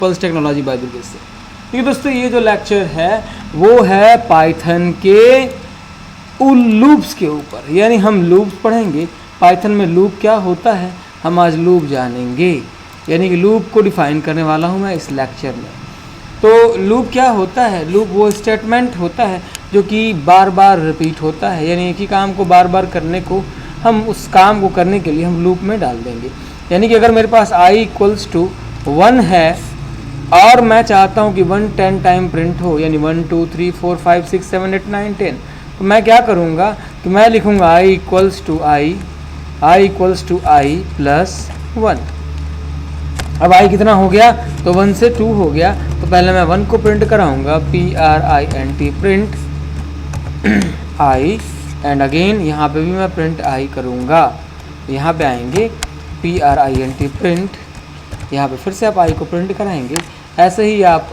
Pulse technology by Durgesh से। ठीक है दोस्तों, ये जो लेक्चर है वो है पाइथन के उन लूप्स के ऊपर, यानी हम लूप्स पढ़ेंगे। पाइथन में लूप क्या होता है हम आज लूप जानेंगे, यानी कि लूप को डिफाइन करने वाला हूँ मैं इस लेक्चर में। तो लूप क्या होता है? लूप वो स्टेटमेंट होता है जो कि बार बार रिपीट होता है, यानी एक ही काम को बार बार करने को हम उस काम को करने के लिए हम लूप में डाल देंगे। यानी कि अगर मेरे पास i = 1 है और मैं चाहता हूँ कि 1 10 टाइम प्रिंट हो, यानी 1 2 3 4 5 6 7 8 9 10, तो मैं क्या करूँगा कि मैं लिखूँगा i = i + 1। अब i कितना हो गया? तो 1 से 2 हो गया, तो पहले मैं 1 को प्रिंट कराऊँगा print print i, and again यहाँ पे भी मैं प्रिंट i करूँगा। यहाँ पे आएंगे print प्रिंट, यहाँ पे फिर से आप i को प्रिंट कराएंगे। ऐसे ही आप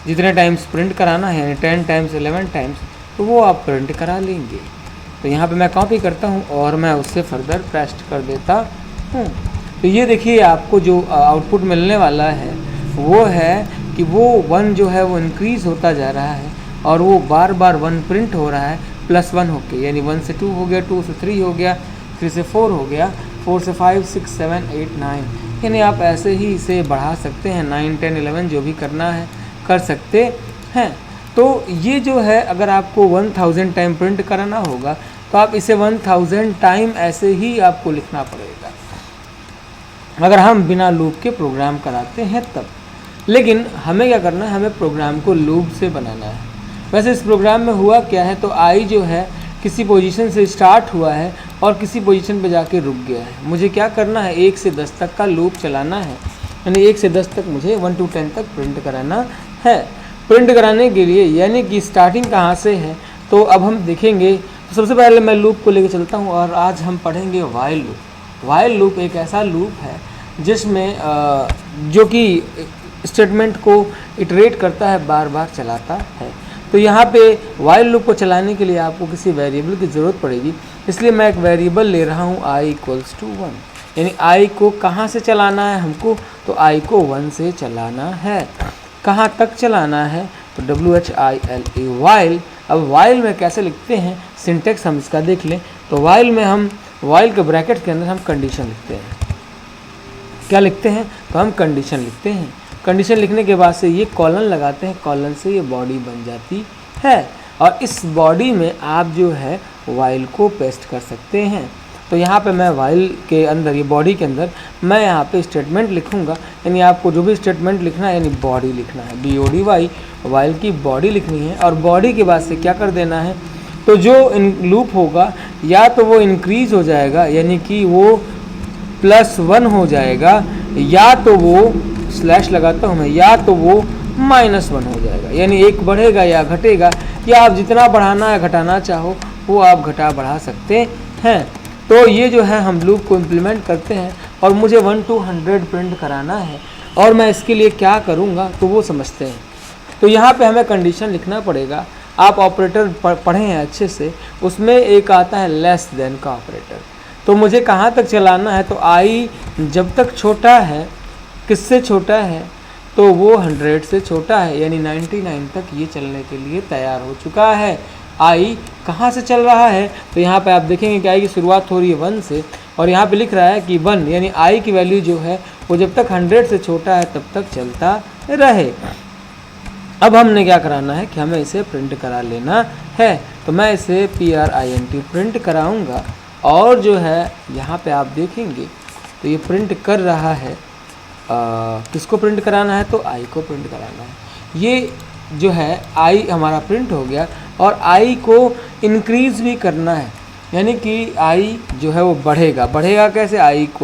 जितने टाइम्स प्रिंट कराना है, यानी 10 टाइम्स 11 टाइम्स, तो वो आप प्रिंट करा लेंगे। तो यहाँ पे मैं कॉपी करता हूँ और मैं उससे फर्दर पेस्ट कर देता हूँ। तो ये देखिए आपको जो आउटपुट मिलने वाला है वो है कि वो 1 जो है वो इंक्रीज़ होता जा रहा है और वो बार बार 1 प्रिंट हो रहा है +1 होके, यानी 1 से 2 हो गया, 2 से 3 हो गया, 3 से 4 हो गया, 4 से 5 6 7 8 9, यानी आप ऐसे ही इसे बढ़ा सकते हैं। 9 10 11 जो भी करना है कर सकते हैं। तो ये जो है अगर आपको 1000 टाइम प्रिंट कराना होगा तो आप इसे 1000 टाइम ऐसे ही आपको लिखना पड़ेगा, अगर हम बिना लूप के प्रोग्राम कराते हैं तब। लेकिन हमें क्या करना है, हमें प्रोग्राम को लूप से बनाना है। वैसे इस प्रोग्राम में हुआ क्या है, तो i जो है किसी पोजीशन से स्टार्ट हुआ है और किसी पोजीशन पे जाके रुक गया है। मुझे क्या करना है, 1 से 10 तक का लूप चलाना है, यानी 1 से 10 तक मुझे 1 to 10 तक प्रिंट कराना है। प्रिंट कराने के लिए यानी कि स्टार्टिंग कहाँ से है, तो अब हम देखेंगे। तो सबसे पहले मैं लूप को लेकर चलता हूँ और आज हम पढ़ेंगे वाइल लूप। वाइल लूप एक ऐसा लूप है जिसमें जो कि स्टेटमेंट को इटरेट करता है, बार बार चलाता है। तो यहाँ पे वाइल लूप को चलाने के लिए आपको किसी वेरिएबल की ज़रूरत पड़ेगी, इसलिए मैं एक वेरिएबल ले रहा हूँ i = 1, यानी i को कहाँ से चलाना है हमको, तो i को 1 से चलाना है। कहाँ तक चलाना है, तो while वाइल। अब वाइल में कैसे लिखते हैं, सिंटेक्स हम इसका देख लें। तो वाइल में हम वाइल के ब्रैकेट के अंदर हम कंडीशन लिखते हैं। क्या लिखते हैं, तो हम कंडीशन लिखते हैं। कंडीशन लिखने के बाद से ये कॉलन लगाते हैं, कॉलन से ये बॉडी बन जाती है और इस बॉडी में आप जो है वाइल को पेस्ट कर सकते हैं। तो यहाँ पे मैं वाइल के अंदर, ये बॉडी के अंदर मैं यहाँ पे स्टेटमेंट लिखूँगा, यानी आपको जो भी स्टेटमेंट लिखना है यानी बॉडी लिखना है, BODY, वाइल की बॉडी लिखनी है। और बॉडी के बाद से क्या कर देना है, तो जो लूप होगा या तो वो इंक्रीज़ हो जाएगा, यानी कि वो +1 हो जाएगा, या तो वो स्लैश लगाता हूँ मैं, या तो वो -1 हो जाएगा, यानी एक बढ़ेगा या घटेगा, या आप जितना बढ़ाना या घटाना चाहो वो आप घटा बढ़ा सकते हैं। तो ये जो है हम लूप को इम्प्लीमेंट करते हैं और मुझे 1 to 100 प्रिंट कराना है और मैं इसके लिए क्या करूँगा तो वो समझते हैं। तो यहाँ पे हमें कंडीशन लिखना पड़ेगा। आप ऑपरेटर पढ़े हैं अच्छे से, उसमें एक आता है लेस देन का ऑपरेटर। तो मुझे कहाँ तक चलाना है, तो i जब तक छोटा है, किससे छोटा है, तो वो 100 से छोटा है, यानी 99 तक ये चलने के लिए तैयार हो चुका है। i कहाँ से चल रहा है, तो यहाँ पे आप देखेंगे कि i की शुरुआत हो रही है 1 से और यहाँ पे लिख रहा है कि 1, यानी i की वैल्यू जो है वो जब तक 100 से छोटा है तब तक चलता रहे। अब हमने क्या कराना है कि हमें इसे प्रिंट करा लेना है। तो मैं इसे print प्रिंट कराऊँगा और जो है यहाँ पे आप देखेंगे तो ये प्रिंट कर रहा है। किसको प्रिंट कराना है, तो i को प्रिंट कराना है। ये जो है i हमारा प्रिंट हो गया और i को इंक्रीज़ भी करना है, यानी कि i जो है वो बढ़ेगा। बढ़ेगा कैसे, i =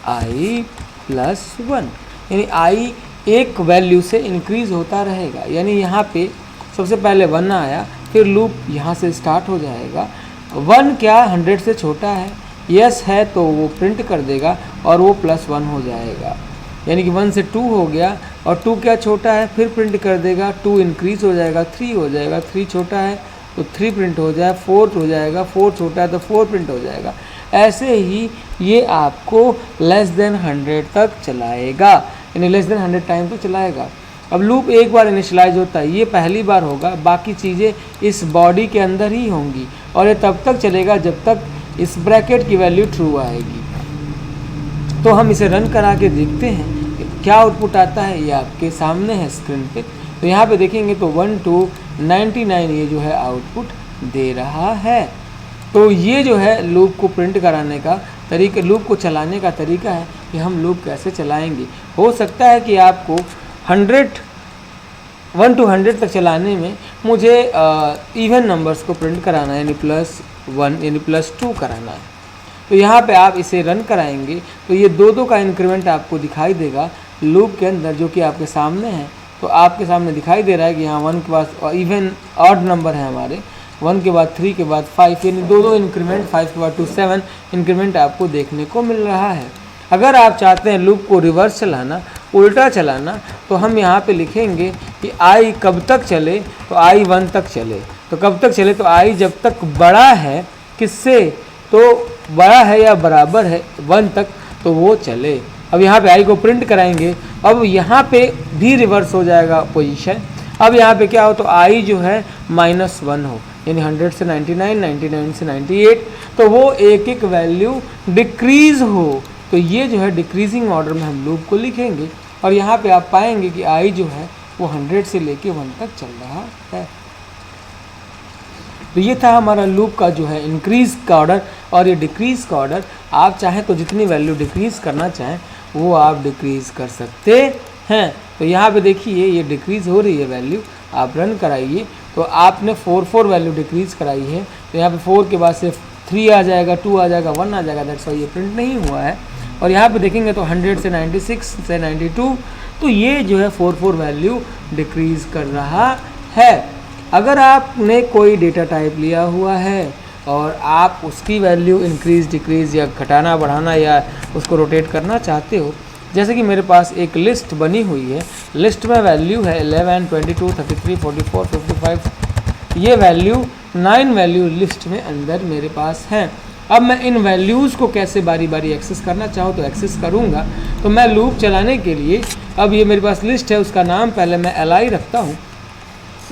i + 1, यानी i एक वैल्यू से इंक्रीज़ होता रहेगा। यानी यहाँ पे सबसे पहले 1 आया, फिर लूप यहाँ से स्टार्ट हो जाएगा। 1 क्या 100 से छोटा है, यस है, तो वो प्रिंट कर देगा और वो +1 हो जाएगा, यानी कि 1 से 2 हो गया और 2 क्या छोटा है, फिर प्रिंट कर देगा। 2 इंक्रीज़ हो जाएगा, 3 हो जाएगा, 3 छोटा है तो 3 प्रिंट हो जाए, 4 हो जाएगा, 4 छोटा है तो 4 प्रिंट हो जाएगा। ऐसे ही ये आपको लेस देन 100 तक चलाएगा, यानी लेस देन 100 टाइम तो चलाएगा। अब लूप एक बार इनिशियलाइज होता है, ये पहली बार होगा, बाकी चीज़ें इस बॉडी के अंदर ही होंगी और ये तब तक चलेगा जब तक इस ब्रैकेट की वैल्यू ट्रू आएगी। तो हम इसे रन करा के देखते हैं क्या आउटपुट आता है, ये आपके सामने है स्क्रीन पे। तो यहाँ पे देखेंगे तो 1 to 99 ये जो है आउटपुट दे रहा है। तो ये जो है लूप को प्रिंट कराने का तरीका, लूप को चलाने का तरीका है कि हम लूप कैसे चलाएंगे। हो सकता है कि आपको 1 to 100 तक चलाने में मुझे इवन नंबर्स को प्रिंट कराना है, यानी +1 यानी +2 कराना है। तो यहाँ पे आप इसे रन कराएंगे तो ये 2 का इंक्रीमेंट आपको दिखाई देगा लूप के अंदर, जो कि आपके सामने है। तो आपके सामने दिखाई दे रहा है कि यहाँ 1 के बाद इवन ऑड नंबर है हमारे, 1 के बाद 3 के बाद 5, यानी 2 इंक्रीमेंट, 5 के बाद 2 7 इंक्रीमेंट आपको देखने को मिल रहा है। अगर आप चाहते हैं लूप को रिवर्स चलाना, उल्टा चलाना, तो हम यहाँ पे लिखेंगे कि i कब तक चले, तो i 1 तक चले। तो कब तक चले, तो i जब तक बड़ा है किससे, तो बड़ा है या बराबर है 1 तक, तो वो चले। अब यहाँ पे i को प्रिंट कराएंगे, अब यहाँ पे भी रिवर्स हो जाएगा पोजीशन। अब यहाँ पे क्या हो, तो i जो है -1 हो, यानी 100 से 99, 99 से 98, तो वो एक एक वैल्यू डिक्रीज़ हो। तो ये जो है डिक्रीजिंग ऑर्डर में हम लूप को लिखेंगे और यहाँ पे आप पाएंगे कि i जो है वो 100 से लेके 1 तक चल रहा है। तो ये था हमारा लूप का जो है इंक्रीज़ का ऑर्डर और ये डिक्रीज़ का ऑर्डर। आप चाहें तो जितनी वैल्यू डिक्रीज़ करना चाहें वो आप डिक्रीज़ कर सकते हैं। तो यहाँ पे देखिए ये डिक्रीज़ हो रही है वैल्यू, आप रन कराइए तो आपने 4 वैल्यू डिक्रीज़ कराई है। तो यहाँ पे 4 के बाद से 3 आ जाएगा, 2 आ जाएगा, 1 आ जाएगा, दैट्स वाई ये प्रिंट नहीं हुआ है। और यहाँ पे देखेंगे तो 100 से 96 से 92, तो ये जो है 4 वैल्यू डिक्रीज़ कर रहा है। अगर आपने कोई डेटा टाइप लिया हुआ है और आप उसकी वैल्यू इंक्रीज़ डिक्रीज़ या घटाना बढ़ाना या उसको रोटेट करना चाहते हो, जैसे कि मेरे पास एक लिस्ट बनी हुई है, लिस्ट में वैल्यू है 11, 22, 33, 44, 55, ये वैल्यू 9 वैल्यू लिस्ट में अंदर मेरे पास हैं। अब मैं इन वैल्यूज़ को कैसे बारी बारी एक्सेस करना चाहूँ तो एक्सेस करूँगा। तो मैं लूप चलाने के लिए, अब ये मेरे पास लिस्ट है, उसका नाम पहले मैं li रखता हूँ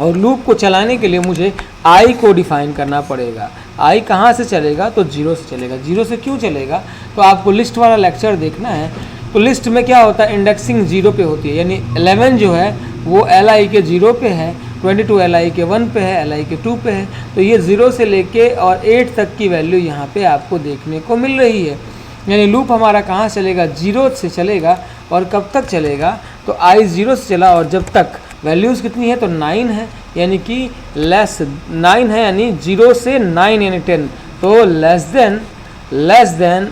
और लूप को चलाने के लिए मुझे i को डिफ़ाइन करना पड़ेगा। i कहाँ से चलेगा, तो 0 से चलेगा। 0 से क्यों चलेगा, तो आपको लिस्ट वाला लेक्चर देखना है। तो लिस्ट में क्या होता है, इंडेक्सिंग 0 पे होती है, यानी 11 जो है वो li के 0 पे है, 22 li के 1 पे है, li के 2 पे है। तो ये 0 से लेके और 8 तक की वैल्यू यहाँ पे आपको देखने को मिल रही है। यानी लूप हमारा कहाँ चलेगा, 0 से चलेगा। और कब तक चलेगा, तो i 0 से चला और जब तक वैल्यूज़ कितनी है, तो 9 है, यानी कि लेस 9 है, यानी 0 से 9 यानी 10, तो लेस देन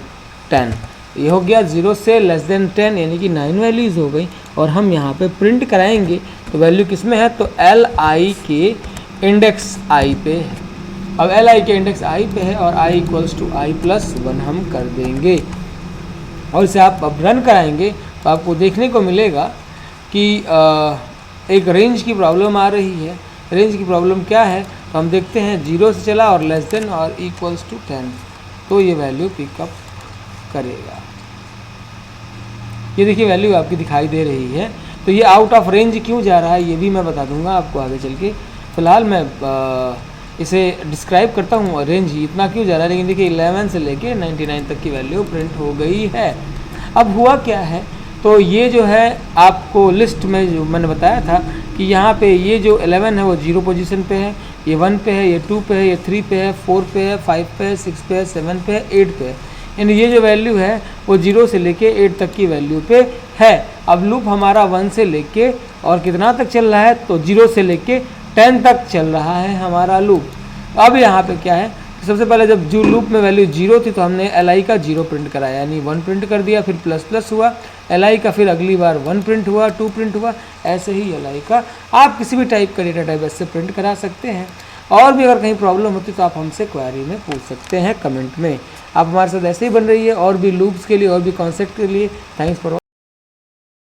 10। ये हो गया 0 से लेस देन 10 यानी कि 9 वैल्यूज़ हो गई। और हम यहाँ पे प्रिंट कराएंगे तो वैल्यू किस में है, तो li के इंडेक्स i पे है। अब li के इंडेक्स i पे है और i = i+1 हम कर देंगे और इसे आप अब रन कराएंगे तो आपको देखने को मिलेगा कि एक रेंज की प्रॉब्लम आ रही है। रेंज की प्रॉब्लम क्या है, तो हम देखते हैं 0 से चला और लेस देन और = 10, तो ये वैल्यू पिकअप करेगा। ये देखिए वैल्यू आपकी दिखाई दे रही है। तो ये आउट ऑफ रेंज क्यों जा रहा है ये भी मैं बता दूंगा आपको आगे चल के। फ़िलहाल मैं इसे डिस्क्राइब करता हूँ रेंज इतना क्यों जा रहा है। लेकिन देखिए 11 से लेके 99 तक की वैल्यू प्रिंट हो गई है। अब हुआ क्या है, तो ये जो है आपको लिस्ट में जो मैंने बताया था कि यहाँ पे ये जो 11 है वो 0 पोजीशन पे है, ये 1 पे है, ये 2 पे है, ये 3 पे है, 4 पे है, 5 पे है, 6 पे है, 7 पे है, 8 पे है। यानी ये जो वैल्यू है वो 0 से लेके 8 तक की वैल्यू पे है। अब लूप हमारा 1 से लेके और कितना तक चल रहा है, तो 0 से लेके 10 तक चल रहा है हमारा लूप। अब यहाँ पे क्या है, तो सबसे पहले जब जो लूप में वैल्यू 0 थी तो हमने li का 0 प्रिंट कराया, यानी 1 प्रिंट कर दिया, फिर प्लस हुआ li का, फिर अगली बार 1 प्रिंट हुआ, 2 प्रिंट हुआ, ऐसे ही li का आप किसी भी टाइप का डेटा टाइप ऐसे प्रिंट करा सकते हैं। और भी अगर कहीं प्रॉब्लम होती तो आप हमसे क्वेरी में पूछ सकते हैं कमेंट में। आप हमारे साथ ऐसे ही बन रही है और भी लूप्स के लिए और भी कॉन्सेप्ट के लिए। Thanks for